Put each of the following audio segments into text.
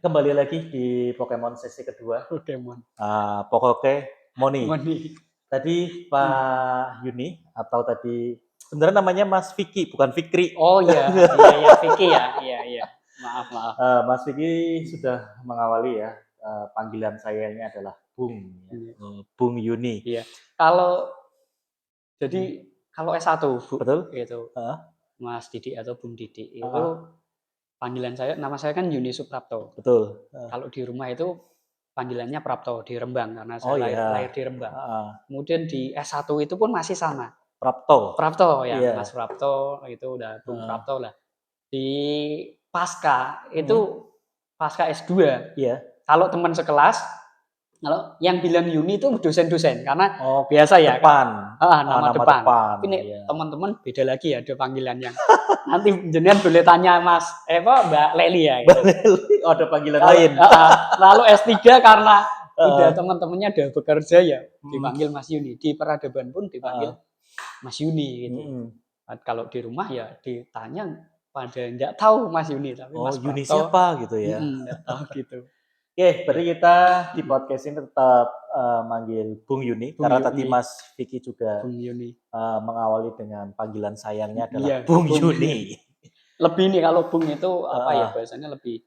Kembali lagi di Pokemon sesi kedua. Pokemon. Pokoke Moni. Moni. Tadi Pak Yuni atau tadi sebenarnya namanya Mas Vicky bukan Fikri. Oh iya, iya Vicky ya. Iya. Maaf. Mas Vicky sudah mengawali ya. Panggilan saya ini adalah Bung, ya. Iya. Bung Yuni. Iya. Kalau S1 Bu, Betul? itu Heeh. Mas Didi atau Bung Didi itu Heeh. panggilan nama saya kan Yuni Suprapto. Betul. Kalau di rumah itu panggilannya Prapto di Rembang karena Oh saya lahir iya. di Rembang. Heeh. Kemudian di S1 itu pun masih sama. Prapto. Prapto ya, Iya. Mas Prapto itu udah Bung Heeh. Prapto lah. Di pasca itu pasca S2. Iya. Kalau teman sekelas, kalau yang bilang Yuni itu dosen-dosen karena Oh, biasa ya depan. nama depan. depan. Tapi nih Iya. teman-teman beda lagi ya ada panggilan yang nanti jenengan boleh tanya Mas Mbak Leli ya. Mbak Leli, ada panggilan lain. Lalu S3 karena udah teman-temannya udah bekerja ya dipanggil Mas Yuni. Di peradaban pun dipanggil Mas Yuni gitu. Kalau di rumah ya ditanya pada nggak tahu Mas Yuni tapi Mas Yuni Prapto, siapa gitu ya. nggak tahu gitu. Oke, berarti kita di podcast ini tetap manggil Bung Yuni Bung karena Yuni. tadi Mas Vicky juga Bung Yuni. mengawali dengan panggilan sayangnya adalah Iya, Bung Yuni. Lebih nih kalau Bung itu apa ya bahasanya lebih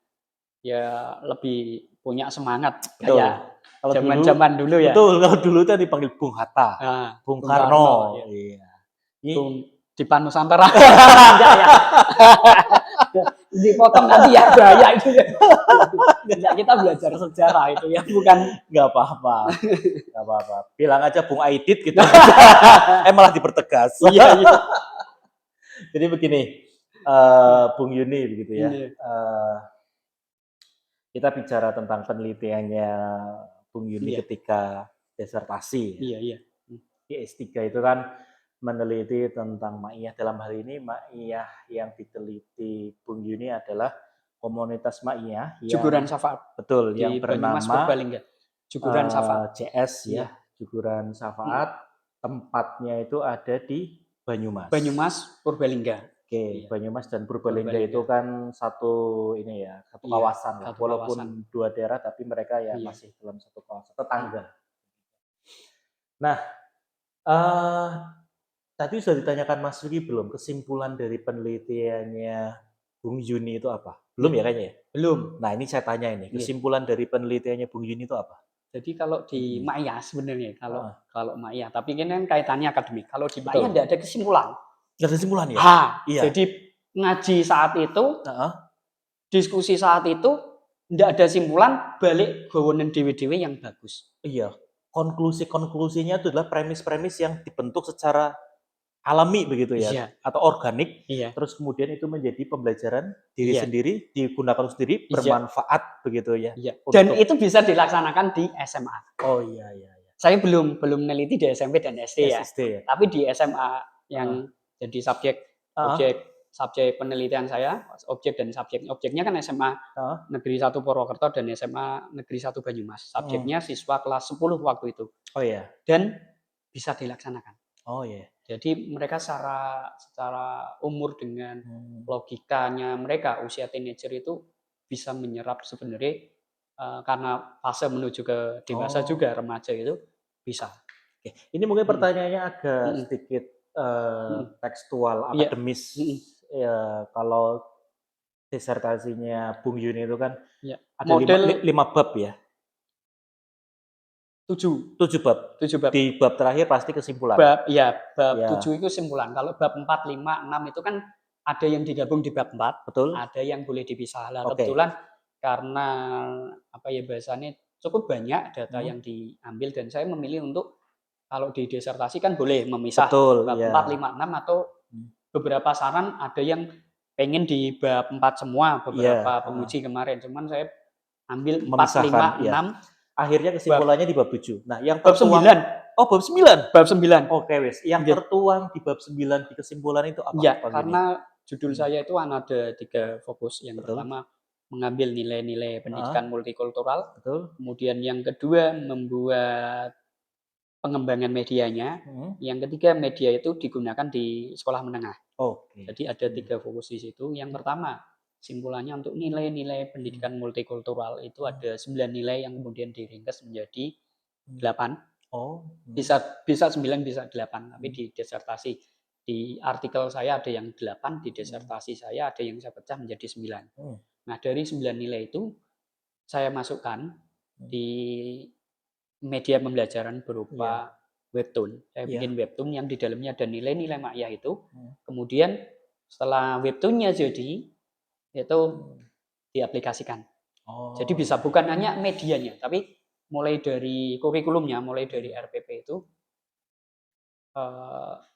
punya semangat kayak zaman-zaman dulu ya. Betul, kalau dulu tadi dipanggil Bung Hatta, Bung Karno. Ya. Iya. Bung Dipan Nusantara. Enggak ya. Dipotong nanti ya bahaya itu ya. Enggak, kita belajar sejarah itu ya, bukan nggak apa-apa. Nggak apa-apa. Bilang aja Bung Aidit gitu. Malah dipertegas. Iya. Jadi begini, Bung Yuni begitu ya. Kita bicara tentang penelitiannya Bung Yuni ketika disertasi. Iya. Di S3 itu kan meneliti tentang Ma'iyah. Dalam hal ini Ma'iyah yang diteliti Bung Yuni adalah komunitas Ma'iyah yang Juguran Syafaat. Betul, di yang bernama Juguran Syafaat. CS ya, Juguran Syafaat. Tempatnya itu ada di Banyumas. Banyumas Purbalingga. Oke, Banyumas dan Purbalingga itu kan satu kawasan lah. Walaupun dua daerah tapi mereka ya masih dalam satu kawasan tetangga. Nah, tadi sudah ditanyakan Mas Vicky belum kesimpulan dari penelitiannya Bung Yuni itu apa? Belum ya kayaknya ya? Belum. Nah, ini saya tanya ini, kesimpulan dari penelitiannya Bung Yuni itu apa? Jadi kalau di Ma'iyah sebenarnya kalau Ma'iyah, tapi ini kan kaitannya akademik. Kalau di Ma'iyah tidak ada kesimpulan. Tidak ada kesimpulan ya? Iya. Jadi ngaji saat itu, diskusi saat itu, tidak ada simpulan, balik gawanen dewe-dewe yang bagus. Iya. Konklusinya itu adalah premis-premis yang dibentuk secara alami begitu ya, atau organik, terus kemudian itu menjadi pembelajaran diri sendiri, digunakan sendiri, bermanfaat begitu ya. Dan itu bisa dilaksanakan di SMA. Oh iya. Saya belum meneliti di SMP dan SD ya. Tapi di SMA yang jadi subjek penelitian saya, objeknya kan SMA Negeri 1 Purwokerto dan SMA Negeri 1 Banyumas. Subjeknya siswa kelas 10 waktu itu. Oh iya. Dan bisa dilaksanakan. Oh iya. Jadi mereka secara umur dengan logikanya mereka usia teenager itu bisa menyerap sebenarnya karena fase menuju ke dewasa juga remaja itu bisa. Oke. Ini mungkin pertanyaannya agak sedikit tekstual, akademis. Ya, kalau disertasinya Bung Yuni itu kan ada model 5 bab ya. 7 bab. Di bab terakhir pasti kesimpulan. Bab 7 itu kesimpulan. Kalau bab 4, 5, 6 itu kan ada yang digabung di bab 4, betul. Ada yang boleh dipisah. Lah kebetulan karena bahasanya cukup banyak data yang diambil dan saya memilih untuk kalau di disertasi kan boleh memisah bab 4, 5, 6 atau beberapa saran ada yang pengen di bab 4 semua, beberapa penguji kemarin. Cuman saya ambil 4, 5, 6. Akhirnya kesimpulannya di bab 7. Nah, yang bab 9. Oh, bab 9. Bab 9. Oke, wes. Yang tertuang di bab 9 di kesimpulan itu apa? Iya, karena judul saya itu ada 3 fokus. Yang pertama mengambil nilai-nilai pendidikan multikultural. Betul. Kemudian yang kedua membuat pengembangan medianya. Yang ketiga media itu digunakan di sekolah menengah. Oke. Jadi ada 3 fokus di situ. Yang pertama simpulannya untuk nilai-nilai pendidikan multikultural itu ada 9 nilai yang kemudian diringkas menjadi 8. Bisa 9, bisa 8, tapi di disertasi di artikel saya ada yang 8, di disertasi saya ada yang saya pecah menjadi 9. Nah, dari 9 nilai itu saya masukkan di media pembelajaran berupa webtoon. Saya bikin webtoon yang di dalamnya ada nilai-nilai Ma'iyah itu. Kemudian setelah webtoonnya jadi, itu diaplikasikan. Jadi bisa bukan hanya medianya, tapi mulai dari kurikulumnya, mulai dari RPP itu,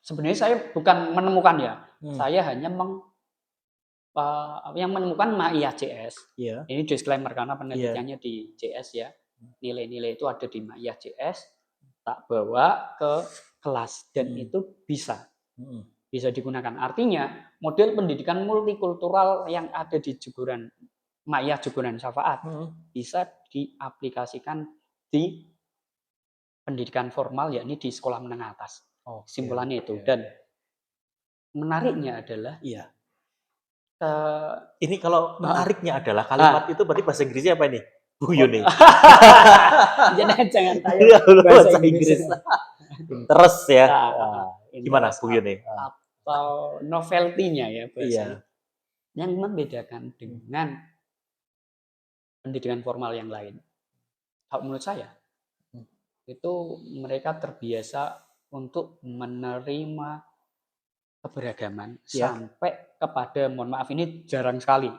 sebenarnya saya bukan menemukan ya, saya hanya yang menemukan Ma'iyah CS. Ini disclaimer karena penelitiannya di CS ya. Nilai-nilai itu ada di Ma'iyah CS, tak bawa ke kelas dan itu bisa digunakan. Artinya model pendidikan multikultural yang ada di Juguran Ma'iyah Juguran Syafaat bisa diaplikasikan di pendidikan formal, yakni di sekolah menengah atas. Simpulannya itu. Dan menariknya adalah ini kalau menariknya adalah kalimat itu berarti bahasa Inggrisnya apa ini? Bu Yuni. Jangan tanya bahasa Inggris. Terus ya. Gimana Bu Yuni? Atau novelty-nya ya bahasanya. Yang membedakan dengan pendidikan formal yang lain. Kalau menurut saya, itu mereka terbiasa untuk menerima keberagaman sampai kepada, mohon maaf ini jarang sekali,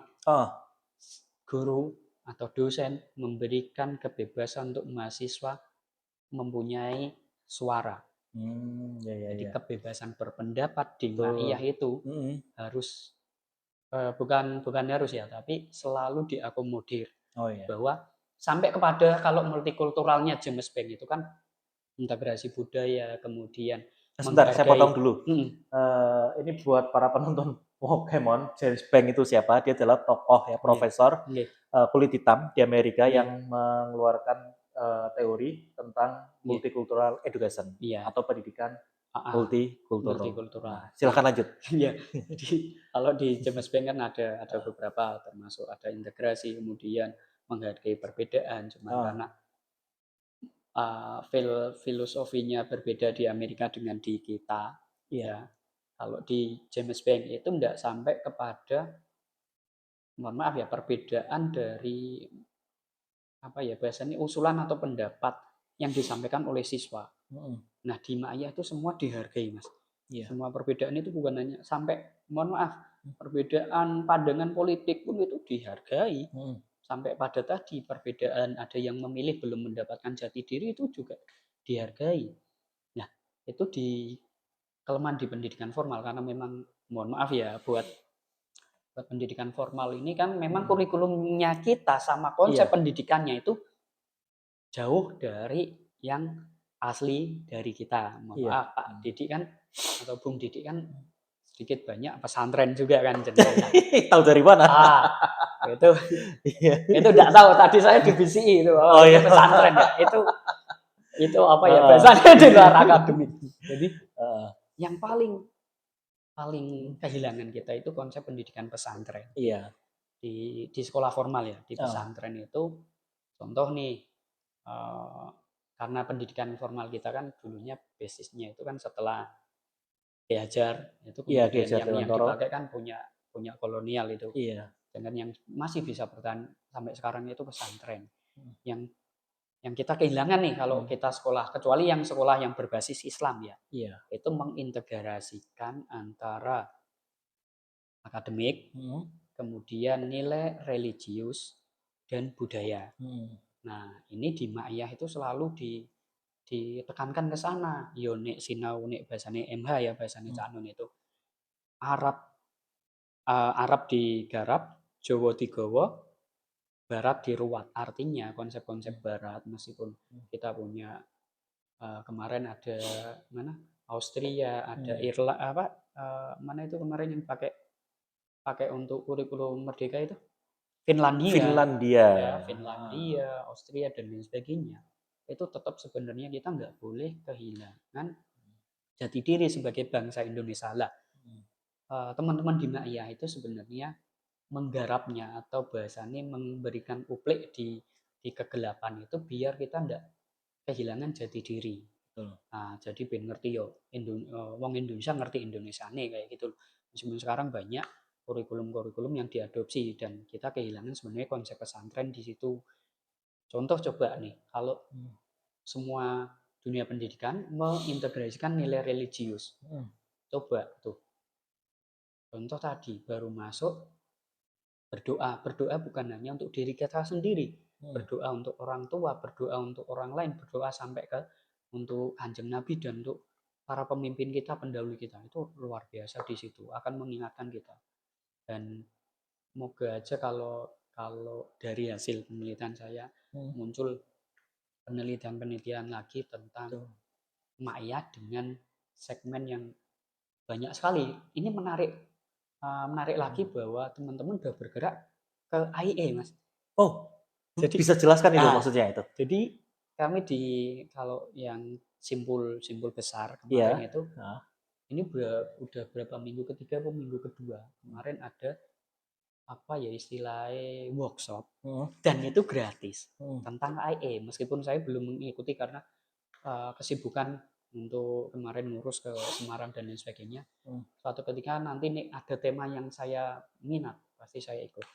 guru atau dosen memberikan kebebasan untuk mahasiswa mempunyai suara. Jadi kebebasan berpendapat di Ma'iyah itu harus bukan harus ya, tapi selalu diakomodir. Bahwa sampai kepada kalau multikulturalnya James Bank itu kan integrasi budaya, kemudian sebentar, saya potong dulu. Ini buat para penonton Pokemon, James Bank itu siapa? Dia adalah tokoh ya, profesor kulit hitam di Amerika yang mengeluarkan teori tentang multicultural education atau pendidikan multikultural. Nah, silakan lanjut. Jadi kalau di James Bank kan ada beberapa, termasuk ada integrasi, kemudian menghargai perbedaan, cuma karena filosofinya berbeda di Amerika dengan di kita. Ya. Kalau di James Bank itu tidak sampai kepada, mohon maaf ya, perbedaan dari bahasanya usulan atau pendapat yang disampaikan oleh siswa. Nah, di Ma'iyah itu semua dihargai, Mas. Semua perbedaan itu bukan hanya sampai, mohon maaf, perbedaan pandangan politik pun itu dihargai. Sampai pada tadi perbedaan ada yang memilih belum mendapatkan jati diri itu juga dihargai. Nah, itu di kelemahan di pendidikan formal karena memang, mohon maaf ya, buat pendidikan formal ini kan memang kurikulumnya kita sama konsep pendidikannya itu jauh dari yang asli dari kita. Mohon maaf Pak Didik kan atau Bung Didik kan sedikit banyak pesantren juga kan. Tahu dari mana? Itu enggak tahu, tadi saya di BCI itu pesantren ya. Itu apa ya, bahasanya di luar akademik. Jadi yang paling kehilangan kita itu konsep pendidikan pesantren. Di sekolah formal ya, di pesantren itu contoh nih, karena pendidikan formal kita kan dulunya basisnya itu kan setelah diajar itu kemudian yang dipakai kan punya kolonial itu. Dengan yang masih bisa bertahan sampai sekarang itu pesantren. Yang kita kehilangan nih kalau kita sekolah, kecuali yang sekolah yang berbasis Islam ya. Itu mengintegrasikan antara akademik, kemudian nilai religius dan budaya. Nah, ini di Ma'iyah itu selalu ditekankan ke sana. Yo nek sinau nek bahasane MH ya, bahasane Cak Nun itu. Arab digarap, Jawa digawa, Barat diruat. Artinya konsep-konsep Barat, meskipun kita punya kemarin ada mana Austria, ada Irlandia, mana itu kemarin yang pakai untuk kurikulum merdeka itu Finlandia, Austria dan lain sebagainya. Itu tetap sebenarnya kita nggak boleh kehilangan jati diri sebagai bangsa Indonesia lah. Teman-teman di Ma'iyah itu sebenarnya menggarapnya atau bahasanya memberikan uplik di kegelapan itu biar kita ndak kehilangan jati diri. Nah, jadi ben ngerti yo wong Indonesia ngerti Indonesiane kayak gitu. Meskipun sekarang banyak kurikulum-kurikulum yang diadopsi dan kita kehilangan sebenarnya konsep pesantren di situ. Contoh coba nih, kalau semua dunia pendidikan mengintegrasikan nilai religius. Coba tuh. Contoh tadi baru masuk berdoa bukan hanya untuk diri kita sendiri, berdoa untuk orang tua, berdoa untuk orang lain, berdoa sampai ke untuk Kanjeng Nabi dan untuk para pemimpin kita, pendahulu kita. Itu luar biasa di situ, akan mengingatkan kita. Dan moga aja kalau dari hasil penelitian saya muncul penelitian-penelitian lagi tentang Ma'iyah dengan segmen yang banyak sekali. Ini menarik lagi bahwa teman-teman udah bergerak ke IE, Mas. Oh, jadi bisa jelaskan itu maksudnya itu? Jadi kami kalau yang simpul besar kemarin itu, ini udah berapa minggu ketiga atau minggu kedua kemarin ada apa ya istilahnya workshop dan itu gratis tentang IE, meskipun saya belum mengikuti karena kesibukan untuk kemarin ngurus ke Semarang dan lain sebagainya. Suatu ketika nanti nih ada tema yang saya minat, pasti saya ikut.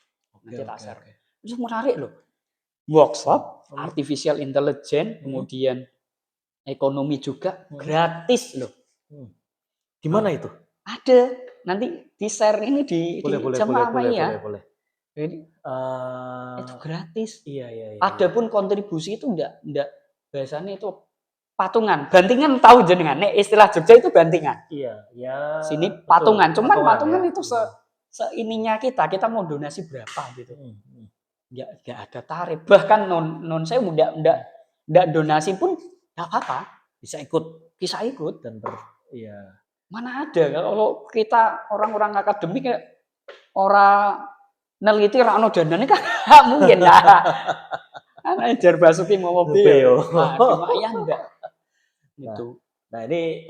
Nanti tak share. Itu menarik loh. Workshop, artificial intelligence, kemudian ekonomi juga gratis loh. Di mana itu? Ada. Nanti di share ini di jamaah Ma'iyah. Boleh. Jadi itu gratis. Iya. Adapun kontribusi itu enggak biasanya itu patungan, bantingan tahu jenengan. Nek istilah Jogja itu bantingan. Iya. Sini patungan, cuman patungan itu seininya kita mau donasi berapa gitu. Enggak ada tarif. Bahkan non saya enggak donasi pun enggak apa-apa. Bisa ikut dan mana ada kalau kita orang-orang akademik kayak orang neliti ra ono danane kan enggak mungkin lah. Kan ajar Basuki mau mobil. Cuma ya enggak. Gitu. Nah, ini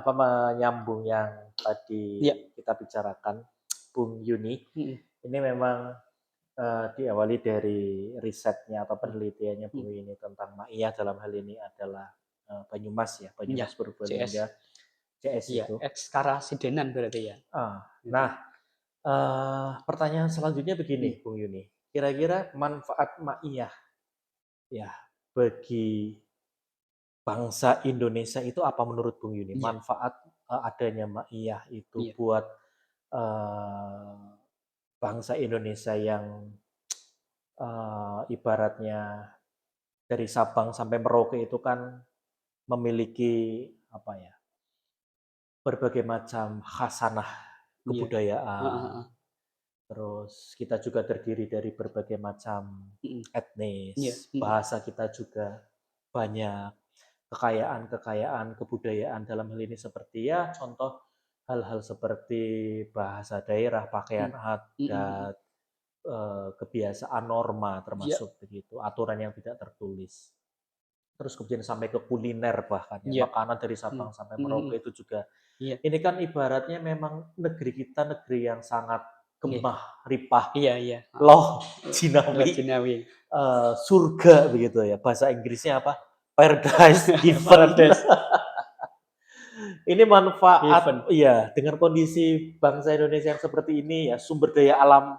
menyambung yang tadi kita bicarakan, Bung Yuni. Ini memang diawali dari risetnya atau penelitiannya Bung Yuni tentang Ma'iyah, dalam hal ini adalah Banyumas ya, Banyumas Purbalingga, CS itu. Ekskarasidenan berarti ya. Nah, pertanyaan selanjutnya begini, Bung Yuni. Kira-kira manfaat Ma'iyah ya bagi bangsa Indonesia itu apa menurut Bung Yuni? Manfaat adanya Ma'iyah itu buat bangsa Indonesia yang ibaratnya dari Sabang sampai Merauke itu kan memiliki berbagai macam khasanah kebudayaan. Terus kita juga terdiri dari berbagai macam etnis, bahasa kita juga banyak, kekayaan kebudayaan dalam hal ini seperti contoh hal-hal seperti bahasa daerah, pakaian adat, kebiasaan norma termasuk begitu, aturan yang tidak tertulis. Terus kemudian sampai ke kuliner bahkan makanan dari Sabang sampai Merauke itu juga. Ini kan ibaratnya memang negeri kita negeri yang sangat gemah, ripah, loh, jinawi, surga begitu ya. Bahasa Inggrisnya apa? Paradise given. Ini manfaat dengan kondisi bangsa Indonesia yang seperti ini ya, sumber daya alam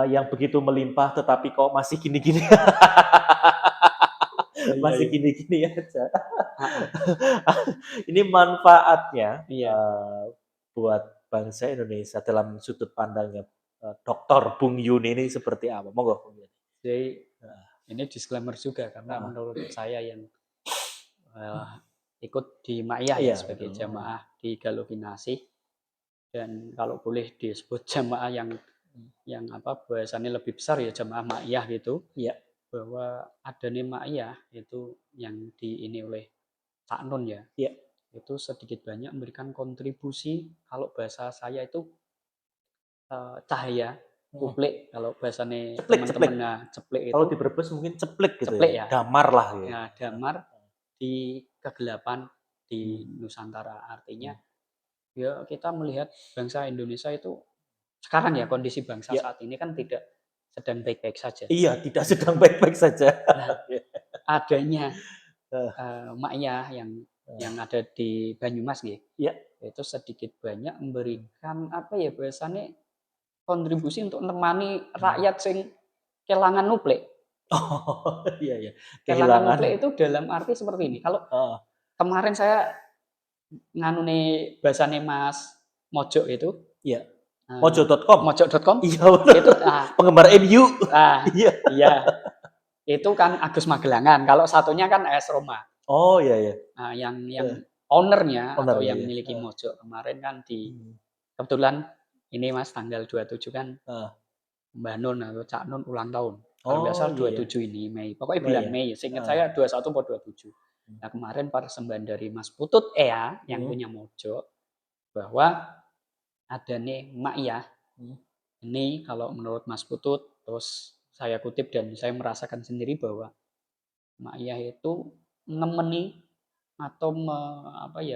yang begitu melimpah tetapi kok masih gini-gini. Masih gini-gini aja. Ini manfaatnya buat bangsa Indonesia dalam sudut pandangnya Dr. Bung Yuni ini seperti apa? Monggo Bung Yuni. Jadi ini disclaimer juga karena menurut saya yang ikut di Ma'iyah sebagai jamaah di Galufinasi, dan kalau boleh disebut jamaah yang bahasanya lebih besar ya jamaah Ma'iyah gitu. Bahwa adanya Ma'iyah itu yang ini oleh Cak Nun itu sedikit banyak memberikan kontribusi, kalau bahasa saya itu cahaya, kuplik, kalau bahasanya teman-teman ceplek itu. Kalau di Brebes mungkin ceplek gitu ya. Damar lah gitu. Ya, damar di kegelapan di Nusantara. Artinya ya kita melihat bangsa Indonesia itu sekarang ya kondisi bangsa saat ini kan tidak sedang baik-baik saja. Iya, tidak sedang baik-baik saja. Nah, adanya Ma'iyah yang ada di Banyumas itu sedikit banyak memberikan apa ya bahasanya kontribusi untuk menemani rakyat sing kelangan nuplek. Oh, iya. Kelangan Kehilangan. nuplek itu dalam arti seperti ini. Kalau kemarin saya nganune bahasane Mas Mojok itu. Iya. Mojo.com. Mojo.com. Iya, itu penggemar MU. Iya. Itu kan Agus Magelangan. Kalau satunya kan AS Roma. Oh, iya. Nah, yang ownernya atau yang miliki Mojok kemarin kan kebetulan ini Mas tanggal 27 kan Mbak Nun atau Cak Nun ulang tahun. Kalau nggak salah 27 ini Mei. Pokoknya bulan Mei. Seingat saya 21 atau 27. Nah, kemarin persembahan dari Mas Putut yang punya Mojok bahwa ada nih Ma'iyah. Ini kalau menurut Mas Putut, terus saya kutip dan saya merasakan sendiri bahwa Ma'iyah itu nemeni atau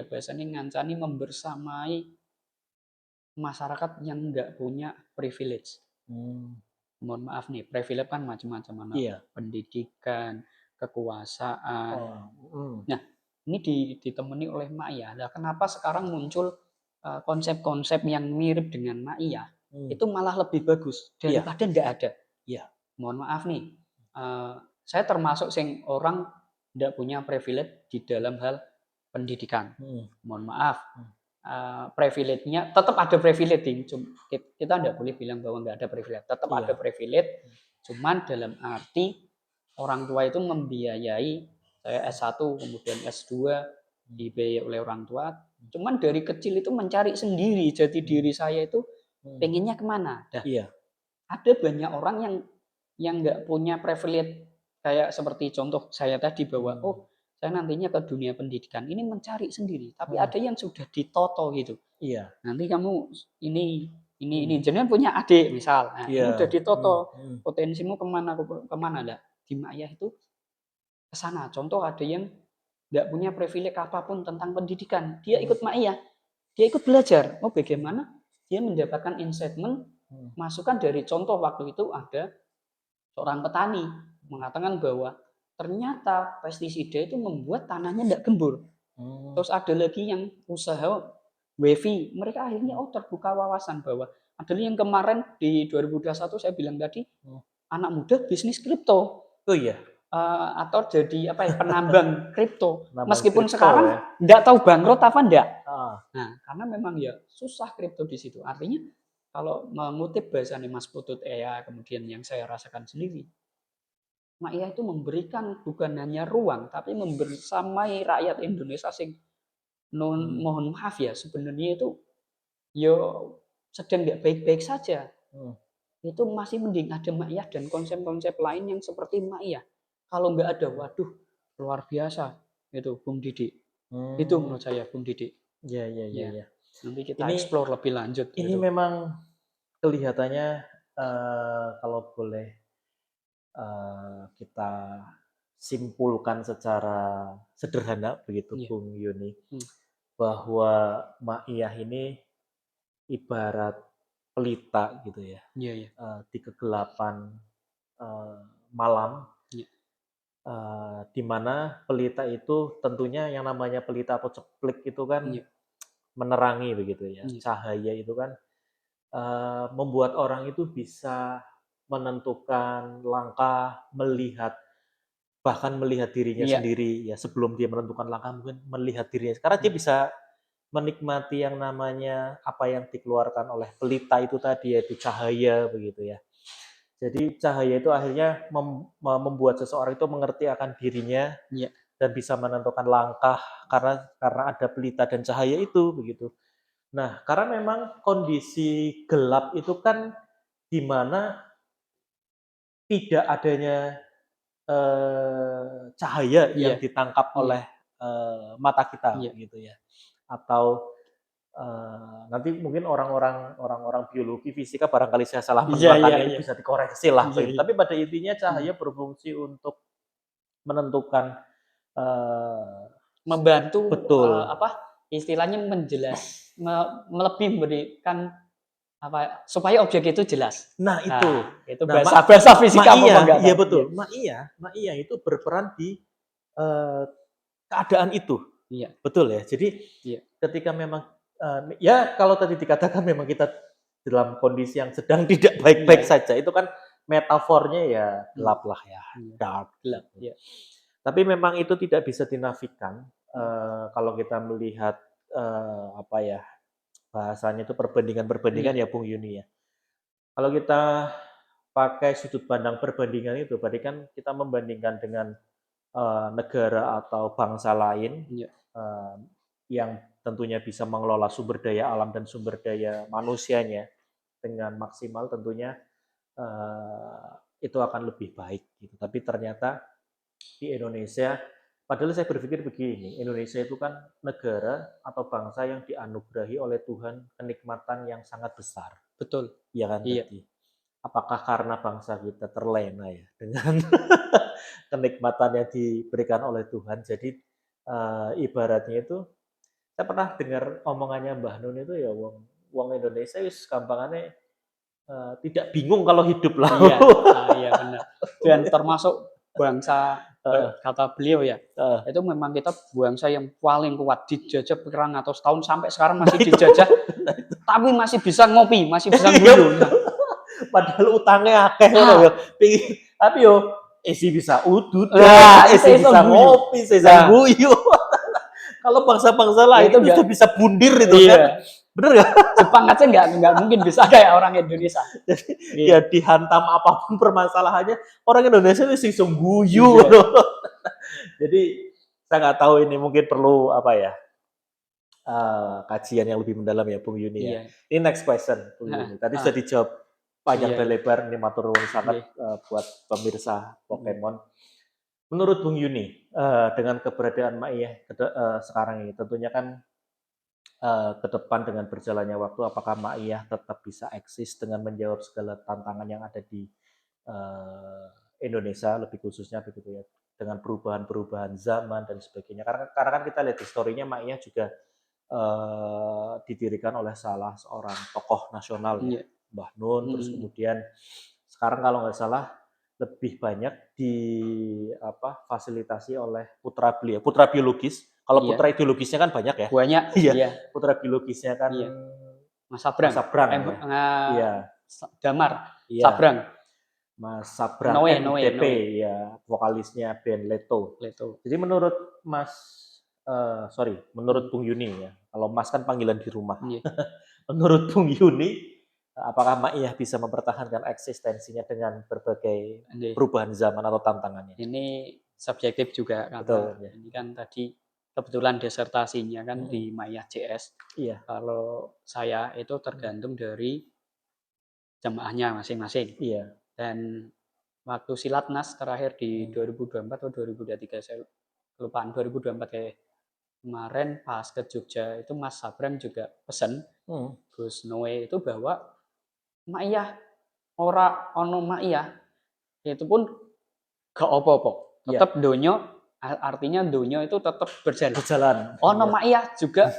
bahasanya ngancani membersamai masyarakat yang nggak punya privilege. Mohon maaf nih, privilege kan macam-macam, pendidikan, kekuasaan. Nah, ini ditemani oleh Ma'iyah. Nah, kenapa sekarang muncul konsep-konsep yang mirip dengan Ma'iyah? Itu malah lebih bagus daripada nggak ada. Mohon maaf nih, saya termasuk orang nggak punya privilege di dalam hal pendidikan. Mohon maaf, privilege-nya tetap ada privilege. Kita nggak boleh bilang bahwa nggak ada privilege. Tetap ada privilege, cuman dalam arti orang tua itu membiayai saya S1 kemudian S2 dibiayai oleh orang tua. Cuman dari kecil itu mencari sendiri jati diri saya itu pengennya kemana. Ada banyak orang yang nggak punya privilege kayak seperti contoh saya tadi bahwa saya nantinya ke dunia pendidikan ini mencari sendiri, tapi ada yang sudah ditoto gitu. Nanti kamu ini jangan punya adik misal, ini udah ditoto potensimu kemana lah di Ma'iyah itu ke sana. Contoh ada yang nggak punya privilege apapun tentang pendidikan, dia ikut Ma'iyah, dia ikut belajar. Bagaimana dia mendapatkan insight masukan dari contoh waktu itu ada seorang petani mengatakan bahwa ternyata pestisida itu membuat tanahnya tidak gembur. Terus ada lagi yang usaha WiFi, mereka akhirnya terbuka wawasan bahwa ada yang kemarin di 2021 saya bilang tadi anak muda bisnis kripto. Atau jadi penambang kripto. Meskipun sekarang tidak tahu bangkrut apa enggak. Nah, karena memang susah kripto di situ. Artinya kalau mengutip bahasa Mas Putut kemudian yang saya rasakan sendiri, Ma'iyah itu memberikan bukan hanya ruang, tapi membersamai rakyat Indonesia mohon maaf sebenarnya itu sedang nggak baik-baik saja. Itu masih mending ada Ma'iyah dan konsep-konsep lain yang seperti Ma'iyah. Kalau nggak ada, waduh, luar biasa itu Bung Didik. Itu menurut saya Bung Didik. Iya. Nanti kita explore lebih lanjut. Ini memang kelihatannya kalau boleh kita simpulkan secara sederhana begitu Bung Yuni, bahwa Ma'iyah ini ibarat pelita gitu ya. Di kegelapan malam, di mana pelita itu tentunya yang namanya pelita atau ceplik itu kan menerangi begitu ya. Cahaya itu kan membuat orang itu bisa menentukan langkah, bahkan melihat dirinya sendiri sebelum dia menentukan langkah mungkin melihat dirinya karena dia bisa menikmati yang namanya apa yang dikeluarkan oleh pelita itu tadi yaitu cahaya begitu ya. Jadi cahaya itu akhirnya membuat seseorang itu mengerti akan dirinya dan bisa menentukan langkah karena ada pelita dan cahaya itu begitu. Nah, karena memang kondisi gelap itu kan di mana tidak adanya cahaya yang ditangkap oleh mata kita gitu ya. Atau nanti mungkin orang-orang biologi fisika barangkali saya salah menempatkan ini bisa dikoreksi lah. Tapi pada intinya cahaya berfungsi untuk menentukan membantu istilahnya lebih memberikan supaya objek itu jelas. Nah, itu. Itu bahasa fisika apa enggak? Iya betul. Ma'iyah itu berperan di keadaan itu. Iya. Betul ya. Jadi ketika memang ya kalau tadi dikatakan memang kita dalam kondisi yang sedang tidak baik-baik saja, itu kan metafornya ya gelap lah ya, dark. Gelap, ya. Tapi memang itu tidak bisa dinafikan kalau kita melihat apa ya bahasanya itu perbandingan ya Bung Yuni ya. Kalau kita pakai sudut pandang perbandingan itu, berarti kan kita membandingkan dengan negara atau bangsa lain yang tentunya bisa mengelola sumber daya alam dan sumber daya manusianya dengan maksimal, tentunya itu akan lebih baik. Gitu. Tapi ternyata di Indonesia, padahal saya berpikir begini, Indonesia itu kan negara atau bangsa yang dianugerahi oleh Tuhan kenikmatan yang sangat besar. Betul. Iya kan? Iya. Apakah karena bangsa kita terlena ya dengan kenikmatan yang diberikan oleh Tuhan? Jadi ibaratnya itu, saya pernah dengar omongannya Mbah Nun itu ya, wong Indonesia wis gampangannya tidak bingung kalau hidup lah. Iya benar. Dan termasuk bangsa kata beliau ya, itu memang kita bangsa yang paling kuat, dijajah perang atau setahun sampai sekarang masih dijajah, tapi masih bisa ngopi, masih bisa guyu. Padahal utangnya akeh ya. Tapi yo isi bisa udut, isi bisa ngopi, isi bisa guyu. Kalau bangsa-bangsa lain itu sudah bisa bundir itu kan. Bener nggak? Jepang aja nggak mungkin bisa kayak orang Indonesia. Jadi ya dihantam apapun permasalahannya, orang Indonesia itu sing guyu. Jadi saya nggak tahu ini mungkin perlu apa ya kajian yang lebih mendalam ya Bung Yuni ya. Ini next question Bung Yuni. Tadi sudah dijawab panjang dan lebar, ini matur nuwun sangat buat pemirsa Pokemon. Menurut Bung Yuni, dengan keberadaan Ma'iyah sekarang ini, tentunya kan ke depan dengan berjalannya waktu, apakah Ma'iyah tetap bisa eksis dengan menjawab segala tantangan yang ada di Indonesia, lebih khususnya begitu ya, dengan perubahan-perubahan zaman dan sebagainya. Karena kan kita lihat historinya Ma'iyah juga didirikan oleh salah seorang tokoh nasional ya, Mbah Nun, terus kemudian sekarang kalau nggak salah lebih banyak fasilitasi oleh putra beliau, putra biologis. Kalau putra ideologisnya kan banyak ya. Banyak. Iya. Putra biologisnya kan Mas Sabrang. Iya. Damar. Iya. Sabrang. Mas Sabrang NTP ya, vokalisnya band Leto. Jadi menurut menurut Bung Yuni ya. Kalau Mas kan panggilan di rumah. Menurut Bung Yuni, apakah Ma'iyah bisa mempertahankan eksistensinya dengan berbagai perubahan zaman atau tantangannya? Ini subjektif juga karena ini kan tadi kebetulan disertasinya kan di Ma'iyah CS. Iya. Kalau saya itu tergantung dari jemaahnya masing-masing. Iya. Dan waktu Silatnas terakhir di 2024 atau 2023 saya kelupaan 2024 kayak kemarin pas ke Jogja itu Mas Sabrang juga pesen Gus Noe itu bahwa Ma'iyah ora ono Ma'iyah itu pun gak apa-apa, tetap donyo, artinya donyo itu tetap berjalan. Ono Ma'iyah juga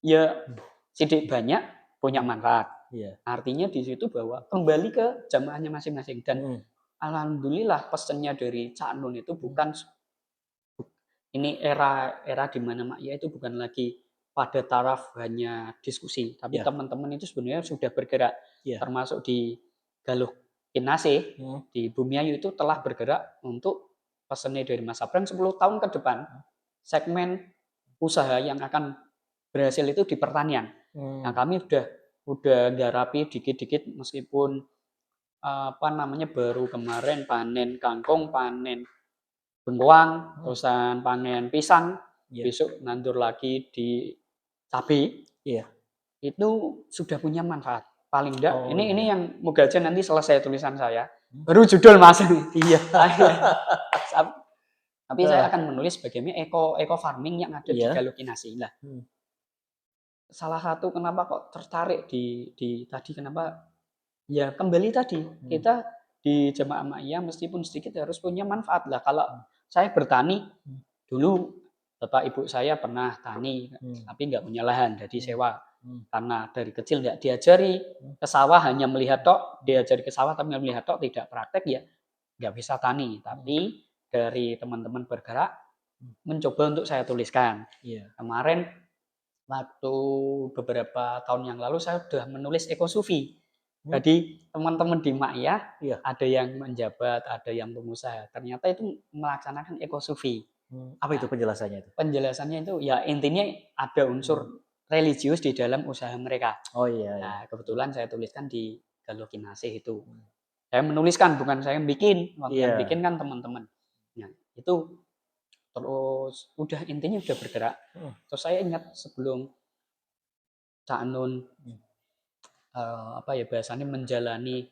ya sidik banyak punya manfaat. Artinya di situ bahwa kembali ke jamaahnya masing-masing dan alhamdulillah pesannya dari Cak Nun itu bukan ini era di mana Ma'iyah itu bukan lagi pada taraf hanya diskusi, tapi teman-teman itu sebenarnya sudah bergerak, termasuk di Galuh Kinase di Bumiayu itu telah bergerak untuk pesannya dari Mas Sabrang 10 tahun ke depan segmen usaha yang akan berhasil itu di pertanian. Nah kami udah garapi dikit-dikit meskipun baru kemarin panen kangkung, panen bengkoang, terusan panen pisang, besok nandur lagi di cabai. Itu sudah punya manfaat. Paling enggak, ini yang moga aja nanti selesai tulisan saya, baru judul Mas. Tapi saya akan menulis bagaimana eco farming yang ada di Galuh Kinase. Nah, salah satu kenapa kok tertarik di tadi kenapa ya kembali tadi kita di jemaah Ma'iyah meskipun sedikit harus punya manfaat lah. Kalau saya bertani dulu bapak ibu saya pernah tani tapi nggak punya lahan jadi sewa. Karena dari kecil nggak diajari ke sawah, hanya melihat tok, diajari ke sawah tapi melihat tok, tidak praktek, ya nggak bisa tani. Tapi dari teman-teman bergerak mencoba untuk saya tuliskan. Kemarin waktu beberapa tahun yang lalu saya sudah menulis ekosufi. Jadi teman-teman di Ma'iyah ada yang menjabat, ada yang pengusaha. Ternyata itu melaksanakan ekosufi. Apa itu penjelasannya itu? Penjelasannya itu ya intinya ada unsur religius di dalam usaha mereka. Oh iya. Nah, kebetulan saya tuliskan di Galuh Kinasih itu. Saya menuliskan, bukan saya yang bikin. Waktu yang bikin kan teman-teman. Nah, itu terus udah intinya udah bergerak. Terus saya ingat sebelum Cak Nun bahasanya menjalani,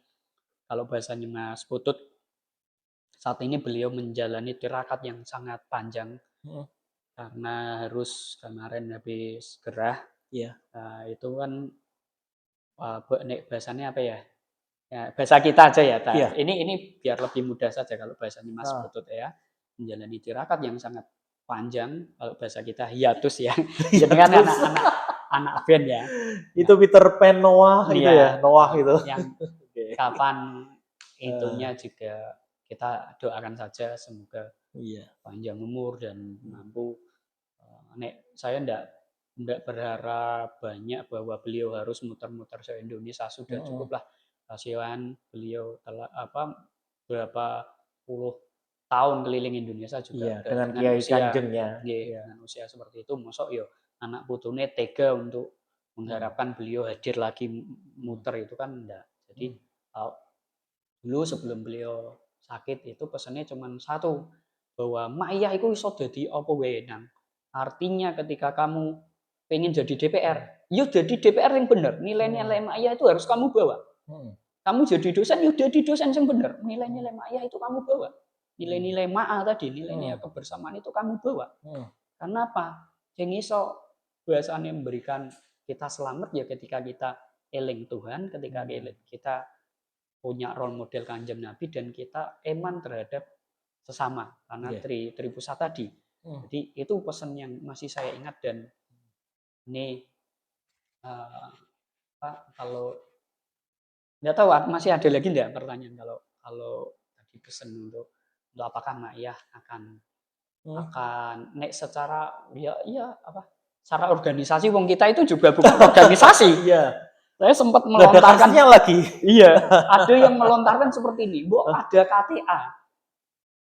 kalau bahasanya Mas Putut, saat ini beliau menjalani tirakat yang sangat panjang karena harus kemarin habis gerah. Itu kan bahasanya apa ya? Ya, bahasa kita aja ya. Ini biar lebih mudah saja kalau bahasanya Mas Putut ya. Menjalani tirakat yang sangat panjang, kalau bahasa kita hiatus ya. Jadi kan anak band ya. Itu Peter Pan, Noah gitu ya, Noah itu. Yang kapan itunya juga kita doakan saja semoga panjang umur dan mampu. Saya enggak berharap banyak bahwa beliau harus muter-muter se-Indonesia, sudah cukuplah. Kasihan beliau telah berapa puluh tahun keliling Indonesia juga dengan Kiai Kanjengnya. Dengan usia seperti itu, mosok yo anak putune tega untuk mengharapkan beliau hadir lagi muter, itu kan enggak. Jadi dulu sebelum beliau sakit itu pesannya cuma satu, bahwa Ma'iyah itu iso dadi apa wae nang. Artinya ketika kamu pengen jadi DPR, yo jadi DPR yang benar. Nilai-nilai Ma'iyah itu harus kamu bawa. Kamu jadi dosen, ya jadi dosen yang benar. Nilai-nilai Ma'iyah itu kamu bawa. Nilai-nilai Ma'a tadi, nilai-nilai kebersamaan itu kamu bawa. Karena apa? Yang iso bahasanya memberikan kita selamat ya ketika kita eling Tuhan, ketika kita punya role model Kanjeng Nabi, dan kita eman terhadap sesama. Karena Tripusat tadi. Jadi itu pesan yang masih saya ingat. Dan ini kalau nggak tahu masih ada lagi nggak pertanyaan, kalau tadi pesan untuk apakah Ma'iyah akan secara secara organisasi, wong kita itu juga bukan organisasi. Saya sempat melontarkannya lagi. Ada yang melontarkan seperti ini, Bu, ada KTA.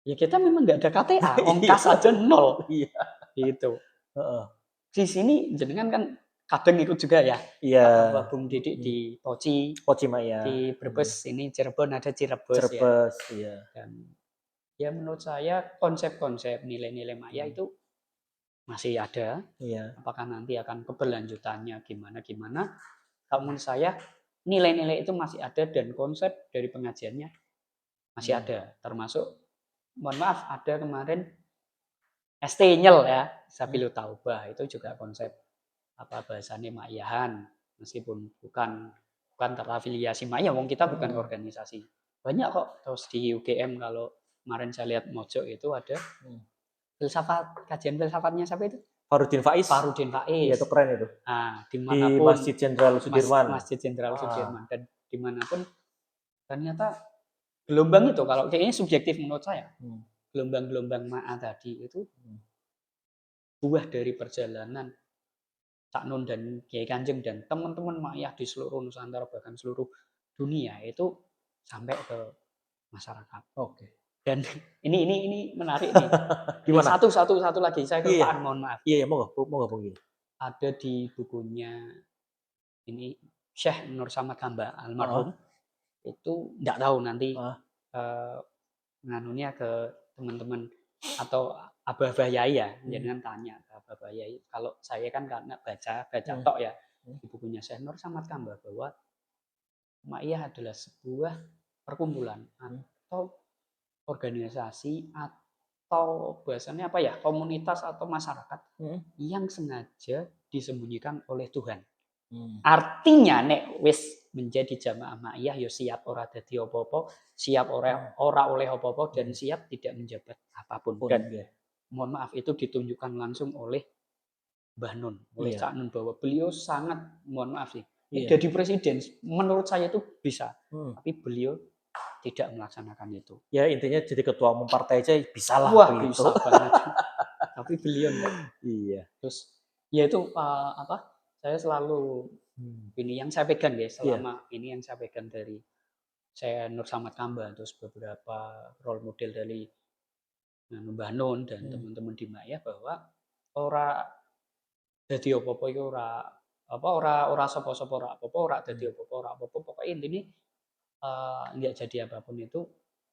Ya kita memang nggak ada KTA, wong kas aja 0. Gitu. Di sini jenengan kan kadang ikut juga ya. Bung Didik di Poci Ma'iyah. Di Brebes, ini Cirebon ada Cirebes ya. Dan ya menurut saya konsep-konsep nilai-nilai Ma'iyah itu masih ada. Apakah nanti akan keberlanjutannya gimana? Kalau menurut saya nilai-nilai itu masih ada, dan konsep dari pengajiannya masih ada. Termasuk, mohon maaf, ada kemarin ST-nyel ya, Sabilu Taubah, itu juga konsep bahasanya Ma'iyahan, meskipun bukan terafiliasi Ma'iyah, wong kita bukan organisasi. Banyak kok. Terus di UGM kalau kemarin saya lihat Mojok itu ada kajian filsafatnya siapa itu? Farudin Faiz. Iya, itu keren itu. Dimanapun, di Masjid Jenderal Sudirman. Dan dimanapun ternyata gelombang itu, kalau kayaknya subjektif menurut saya, gelombang-gelombang Ma'a tadi itu buah dari perjalanan Cak Nun dan Kiai Kanjeng dan teman-teman Ma'iyah di seluruh Nusantara, bahkan seluruh dunia, itu sampai ke masyarakat. Dan ini menarik nih. Gimana? Satu lagi, saya kelupaan, mohon maaf. Iya, monggo. Ada di bukunya ini Syekh Nur Samad Hamba almarhum. Itu enggak tahu nanti nganunya ke teman-teman atau abah-abah yai ya, jangan tanya ke abah-abah yai. Kalau saya kan karena baca tok ya di bukunya Syekh Nur Samad Hamba, bahwa Ma'iyah adalah sebuah perkumpulan atau organisasi atau bahasanya komunitas atau masyarakat yang sengaja disembunyikan oleh Tuhan. Artinya nek wis menjadi jamaah Ma'iyah ya siap ora dadi apa-apa, siap ora oleh apa-apa, dan siap tidak menjabat apapun. Dan mohon maaf, itu ditunjukkan langsung oleh Mbah Nun, oleh Iya. Cak Nun, bahwa beliau sangat, mohon maaf sih, Iya. jadi presiden menurut saya itu bisa, tapi beliau tidak melaksanakan itu. Ya intinya jadi ketua umum partai aja bisalah Wah, begitu. bisa banget. Tapi beliau enggak. Iya. Terus ya itu saya selalu ini yang saya pegang ya, selama ini yang saya pegang dari saya Nur Samad Kamba, terus beberapa role model dari Mbah Nun dan teman-teman di Maya, bahwa ora dadi apa-apa iku ora sapa-sapa ora apa-apa, ora dadi apa-apa ora apa-apa, pokoke intine nggak jadi apapun itu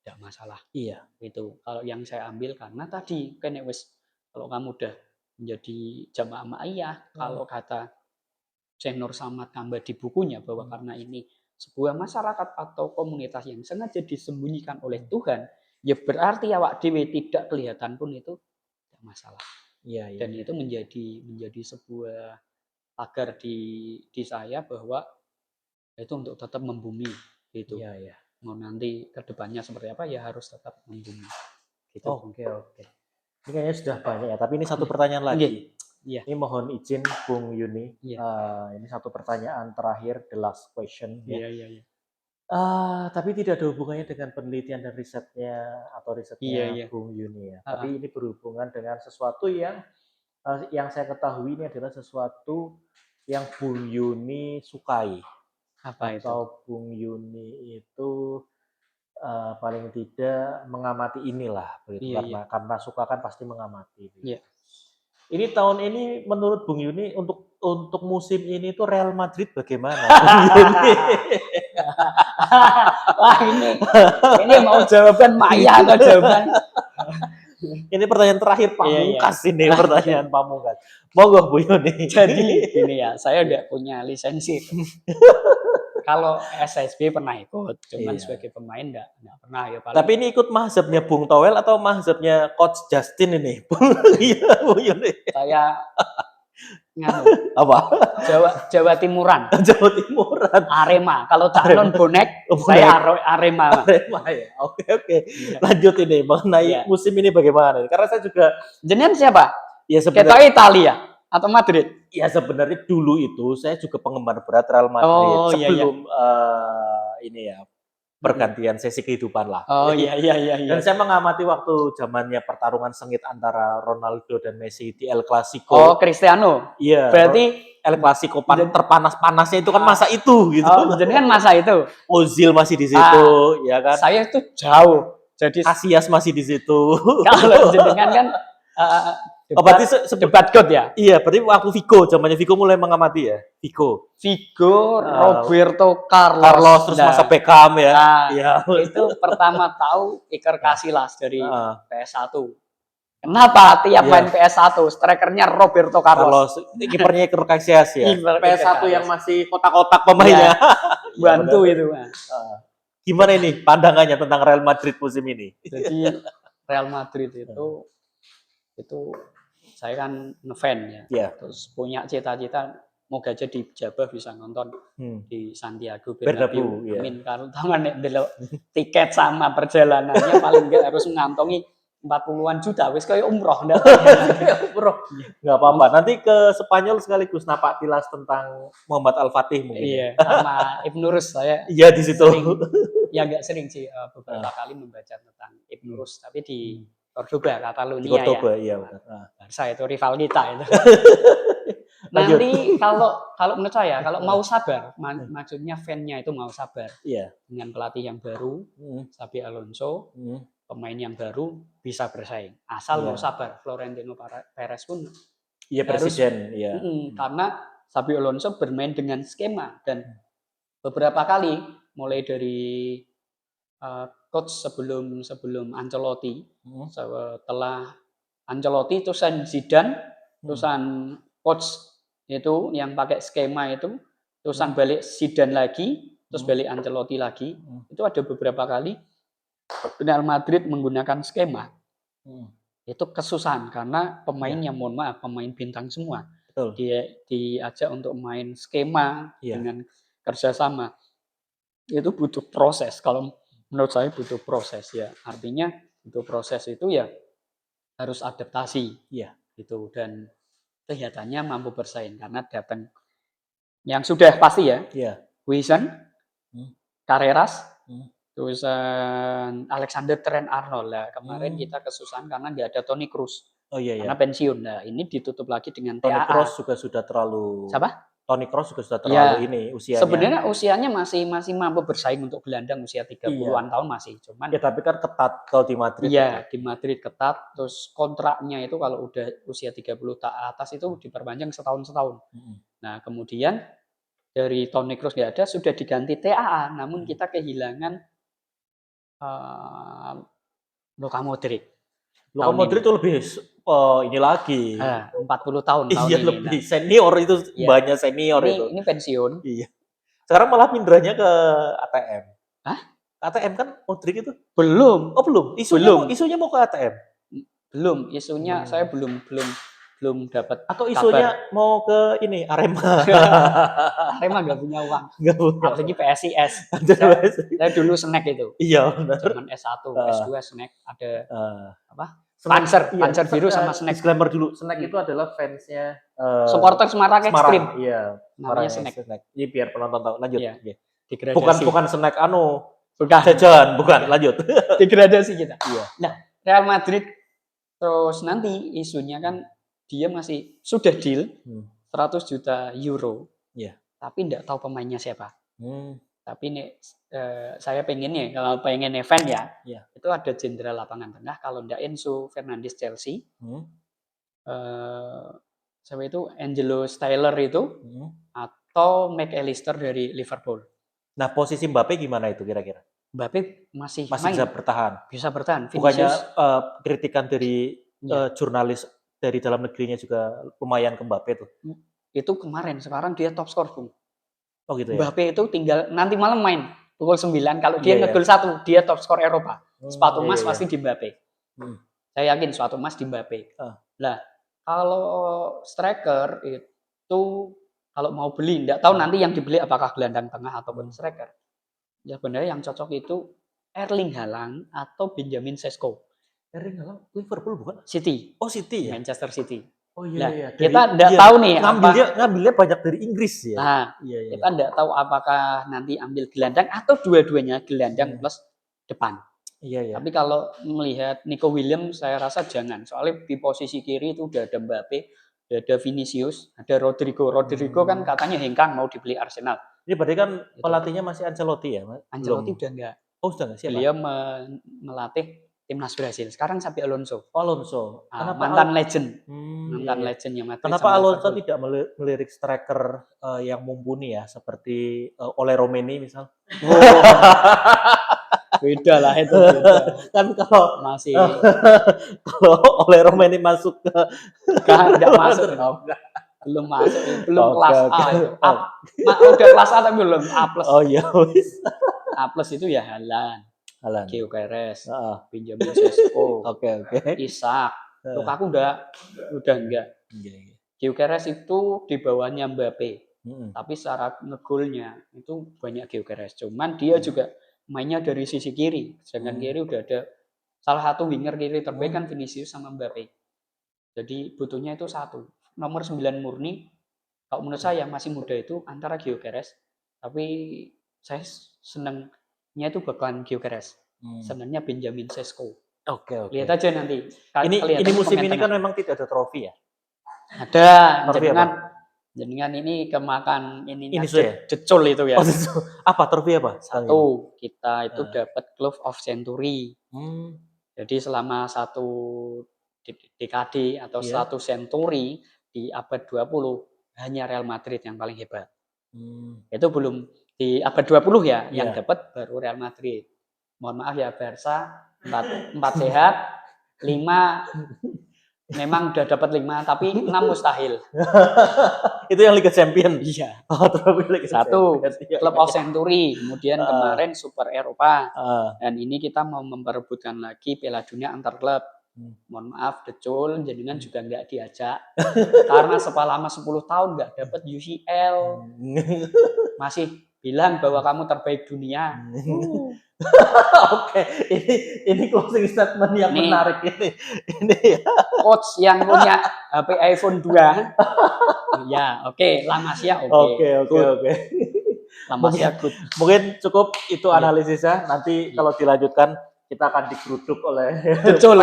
enggak masalah. Iya. Itu kalau yang saya ambil, karena tadi kan kalau kamu udah menjadi jamaah ma'iyah, kalau kata Syekh Nur Samad Kamba di bukunya, bahwa karena ini sebuah masyarakat atau komunitas yang sengaja disembunyikan oleh Tuhan, ya berarti awak dhewe tidak kelihatan pun itu tidak masalah. Iya, iya. Dan itu menjadi sebuah pagar di saya, bahwa itu untuk tetap membumi gitu. Iya, iya. Mau nanti ke depannya seperti apa, ya harus tetap membumi. Gitu. Oke. Ini kayaknya sudah banyak ya, tapi ini satu pertanyaan lagi. Iya. Ini mohon izin Bung Yuni. Iya. Ini satu pertanyaan terakhir, the last question ya. Iya. Tapi tidak ada hubungannya dengan penelitian dan risetnya atau risetnya Iya. Bung Yuni ya. Tapi ini berhubungan dengan sesuatu yang saya ketahui ini adalah sesuatu yang Bung Yuni sukai. Apa itu? Atau Bung Yuni itu paling tidak mengamati inilah begitu. Karena suka kan pasti mengamati. Iya. Ini tahun ini menurut Bung Yuni untuk musim ini tuh Real Madrid bagaimana? Wah, ini mau jawaban Maya atau jawaban? Ini pertanyaan terakhir pamungkas ini, pertanyaan pamungkas. Monggo Bu Yuni. Jadi gini ya, saya udah punya lisensi. Kalau SSB pernah ikut, cuman sebagai pemain enggak pernah ya. Tapi ini ikut mazhabnya Bung Towel atau mazhabnya Coach Justin ini? Iya, Bu Yuni. Saya apa? Jawa Timuran. Jawa Timuran. Arema. Kalau calon bonek, saya Arema. Arema ya. Oke. Lanjut ini mengenai musim ini bagaimana? Karena saya juga. Jenengan siapa? Ya sebenarnya Italia atau Madrid? Ya sebenarnya dulu itu saya juga penggemar berat Real Madrid sebelum ini ya pergantian sesi kehidupan lah. Oh iya. Dan saya mengamati waktu zamannya pertarungan sengit antara Ronaldo dan Messi di El Clasico. Oh, Cristiano. Iya. Berarti El Clasico terpanas-panasnya itu kan masa itu gitu. Oh, jenengan masa itu. Ozil masih di situ, ya kan? Saya itu jauh. Jadi Casillas masih di situ. Kalau jenengan kan berarti debat God ya? Iya, berarti waktu zamannya Vigo mulai mengamati ya? Vigo, Roberto Carlos, terus masa Beckham ya? Iya. Itu pertama tahu Iker Casillas dari PS1. Kenapa tiap main PS1 strikernya Roberto Carlos? Kipernya Iker Casillas ya? PS1 yang masih kotak-kotak pemainnya. Bantu itu. Gimana ini pandangannya tentang Real Madrid musim ini? Jadi Real Madrid itu saya kan ngefan ya. Terus punya cita-cita moga aja di Jabah bisa nonton di Santiago Bernabeu. Amin. Kalau taman delok tiket sama perjalanannya paling enggak harus mengantongi 40-an juta wis kayak umroh ndak. Umroh. Enggak apa-apa. Nanti ke Spanyol sekaligus napak tilas tentang Muhammad Al-Fatih mungkin. Iya, sama Ibnu Rus saya. Iya di situ. Ya enggak sering sih, beberapa kali membaca tentang Ibnu Rus, tapi di Cordoba, Catalonia ya. Iya, Barca itu rival kita itu. Nanti kalau menurut saya kalau mau sabar, maksudnya fan-nya itu mau sabar. Iya. Dengan pelatih yang baru, Xabi Alonso, pemain yang baru bisa bersaing. Asal mau sabar. Florentino Perez pun presiden, karena Xabi Alonso bermain dengan skema dan beberapa kali mulai dari coach sebelum Ancelotti, setelah Ancelotti terusan Zidane, terusan coach itu yang pakai skema itu, terusan balik Zidane lagi, terus balik Ancelotti lagi. Itu ada beberapa kali Real Madrid menggunakan skema. Itu kesusahan karena pemainnya mohon maaf pemain bintang semua. Betul. Dia diajak untuk main skema dengan kerjasama. Itu butuh proses. Kalau menurut saya butuh proses ya. Artinya butuh proses itu ya harus adaptasi. Iya. Gitu. Dan kelihatannya mampu bersaing karena datang yang sudah pasti ya. Wilson, Carreras, terus Alexander Trent Arnold lah. Kemarin kita kesusahan karena nggak ada Toni Kroos. Karena pensiun. Nah, ini ditutup lagi dengan Toni TAA. Kroos juga sudah terlalu. Siapa? Toni Kroos juga sudah terlalu ini usianya. Sebenarnya usianya masih mampu bersaing untuk gelandang usia 30-an tahun masih. Cuman ya tapi kan ketat kalau di Madrid. Iya, di Madrid ketat. Terus kontraknya itu kalau udah usia 30 ke atas itu diperpanjang setahun. Nah, kemudian dari Toni Kroos nggak ada, sudah diganti TAA. Namun kita kehilangan Luka Modric. Luka Modric itu lebih ini lagi. 40 tahun tahun ini. Lebih senior itu banyak senior itu. Ini pensiun. Iya. Sekarang malah pindranya ke ATM. Hah? ATM kan Modric itu? Belum. Oh, belum. Isunya mau ke ATM. Belum, isunya saya belum dapat. Atau isunya kabar. Mau ke ini Arema. Arema nggak punya uang. Nggak punya. Apalagi PSIS. saya dulu snack itu. Iya benar. Zaman S1, S2 snack ada apa? Panzer biru sama snack. Disclaimer dulu, snack itu adalah fansnya supporter Semarang Extreme. Iya, namanya snack. Ini biar penonton tahu. Lanjut. Iya. Bukan snack bukan jajan, bukan. Lanjut. Degradasi kita. Iya. Nah, Real Madrid terus nanti isunya kan dia masih sudah deal 100 juta euro. Iya. Tapi enggak tahu pemainnya siapa. Tapi ini saya pengennya kalau pengen event ya, itu ada jenderal lapangan tengah. Kalau enggak Enzo Fernandez Chelsea, siapa itu Angelo Styler itu, atau McAllister dari Liverpool. Nah, posisi Mbappe gimana itu kira-kira? Mbappe masih bisa bertahan. Bisa bertahan. Bukannya kritikan dari jurnalis dari dalam negerinya juga lumayan ke Mbappe tuh. Itu kemarin, sekarang dia top skor, Bung. Oh gitu ya. Mbappe itu tinggal nanti malam main pukul 9 kalau dia ngegol 1, dia top skor Eropa. Sepatu emas pasti di Mbappe. Saya yakin sepatu emas di Mbappe. Nah, kalau striker itu kalau mau beli, enggak tahu nanti yang dibeli apakah gelandang tengah ataupun striker. Ya sebenarnya yang cocok itu Erling Haaland atau Benjamin Sesko. Erling Haaland Liverpool bukan? City. Oh, City ya. Manchester City. Oh iya. Kita enggak tahu nih ngambilnya banyak dari Inggris ya. Nah, kita enggak tahu apakah nanti ambil gelandang atau dua-duanya gelandang plus depan. Iya. Tapi kalau melihat Nico Williams saya rasa jangan. Soalnya di posisi kiri itu udah ada Mbappe, ada Vinicius, ada Rodrigo. Rodrigo kan katanya hengkang mau dibeli Arsenal. Ini berarti kan pelatihnya masih Ancelotti ya, Mas? Ancelotti udah enggak. Oh, sudah enggak. Siapa? Beliau melatih timnas Brasil. Sekarang sampai Alonso. Alonso. Mantan legend. Mantan legendnya Madrid. Kenapa Alonso tidak melirik striker yang mumpuni ya, seperti Ole Romeni misal? Beda lah itu. Kan kalau masih kalau Ole Romeni masuk ke enggak masuk. Belum masuk, belum kelas A. Udah kelas A tapi belum A+. Oh iya wis. A+ itu ya Haaland. Gyökeres, Benjamin Sesko. Oke. Isak. Lukaku udah enggak. Gyökeres itu di bawahnya Mbappe. Tapi secara ngegolnya itu banyak Gyökeres. Cuman dia juga mainnya dari sisi kiri. Sedangkan kiri udah ada salah satu winger kiri terbaik kan Vinicius sama Mbappe. Jadi butuhnya itu satu. Nomor 9 murni, kalau menurut saya masih muda itu antara Gyökeres, tapi saya senangnya itu bakalan Gyökeres. Senangnya Benjamin Sesko. Oke. Lihat aja nanti. Ini musim ini kan memang tidak ada trofi ya? Ada. Jenengan ini kemakan ini jecul itu ya. Apa trofi apa? Satu, kita itu dapat Glove of Century. Jadi selama satu dekade atau satu century di abad 20 hanya Real Madrid yang paling hebat. Itu belum di abad 20 ya, yang dapat baru Real Madrid. Mohon maaf ya Barca 4 sehat, 5 memang udah dapat 5 tapi 6 mustahil. Itu yang Liga Champion. Iya. Liga Satu, Club of Century, kemudian kemarin Super Eropa. Dan ini kita mau memperebutkan lagi Piala Dunia antar klub. Mohon maaf, Decul, jadinya juga nggak diajak karena selama 10 tahun nggak dapat UCL, masih bilang bahwa kamu terbaik dunia. Oke, ini closing statement yang menarik ini. Ini Coach yang punya HP iPhone 2. Ya, oke, Lamasia oke. Oke. Lamasia good. Mungkin cukup itu analisisnya. Nanti kalau dilanjutkan kita akan digeruduk oleh betul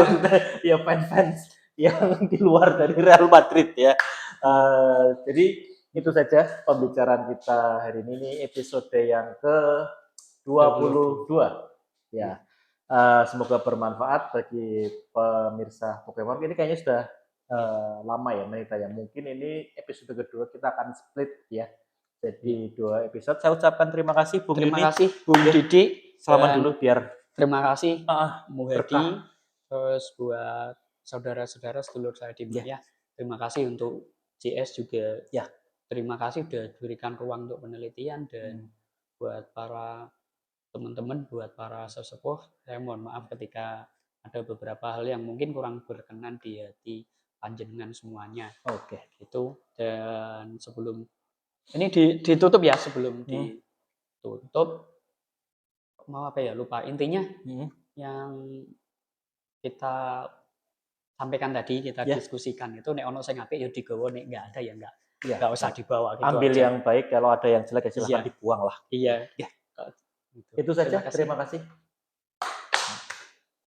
ya fans yang di luar dari Real Madrid ya. Jadi itu saja pembicaraan kita hari ini episode yang ke-22 ya. Semoga bermanfaat bagi pemirsa Pokemon. Ini kayaknya sudah lama ya Melita ya. Mungkin ini episode kedua kita akan split ya. Jadi 2 episode. Saya ucapkan terima kasih Bung Didi. Terima kasih Bung Didi. Selamat dulu biar terima kasih Muhadi. Terus buat saudara-saudara sedulur saya di Maya. Terima kasih untuk CS juga. Ya. Terima kasih sudah diberikan ruang untuk penelitian dan buat para teman-teman, buat para sesepuh, saya mohon maaf ketika ada beberapa hal yang mungkin kurang berkenan di hati panjenengan semuanya. Oke. Gitu. Dan sebelum ini ditutup ya, sebelum ditutup mau apa ya, lupa intinya yang kita sampaikan tadi, kita diskusikan itu nek ono sing apik ya digawa, nek enggak ada ya enggak usah dibawa gitu. Ambil aja yang baik, kalau ada yang jelek ya silahkan dibuang lah. Iya. Itu saja, terima kasih.